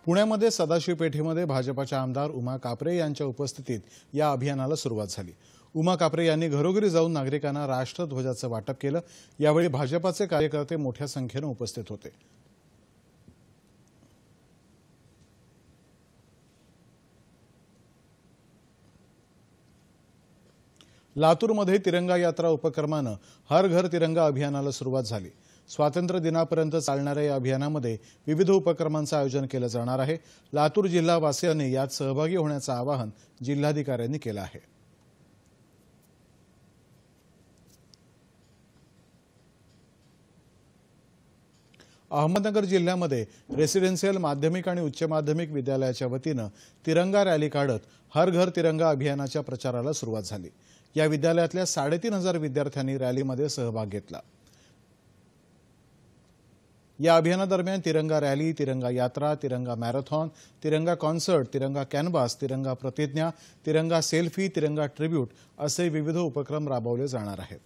पुण्यामध्ये सदाशिव पेठेमध्ये भाजपाच्या आमदार उमा कापरे यांच्या उपस्थितीत या अभियानाला सुरुवात झाली। उमा कापरे यांनी घरोघरी जाऊन नागरिकांना राष्ट्रध्वजाचं वाटप केलं। यावेळी भाजपाचे कार्यकर्ते मोठ्या संख्येने उपस्थित होते। लातूरमध्ये तिरंगा यात्रा उपक्रमानं हर घर तिरंगा अभियानाला सुरुवात झाली। स्वातंत्र्य दिनापर्यंत चालणाऱ्या या अभियानामध्ये विविध उपक्रमांचं आयोजन केलं जाणार आहे। लातूर जिल्हावासियांनी यात सहभागी होण्याचं आवाहन जिल्हाधिकाऱ्यांनी केलं आहे। अहमदनगर जिल्ह्यामध्ये रेसिडेन्शियल माध्यमिक आणि उच्च माध्यमिक विद्यालयाच्या वतीनं तिरंगा रॅली काढत हर घर तिरंगा अभियानाच्या प्रचाराला सुरुवात झाली। या विद्यालयातल्या 3,500 विद्यार्थ्यांनी रॅलीमध्ये सहभाग घेतला। या अभियानादरम्यान तिरंगा रॅली, तिरंगा यात्रा, तिरंगा मॅरेथॉन, तिरंगा कॉन्सर्ट, तिरंगा कॅनव्हास, तिरंगा प्रतिज्ञा, तिरंगा सेल्फी, तिरंगा ट्रिब्यूट असे विविध उपक्रम राबवले जाणार आहेत।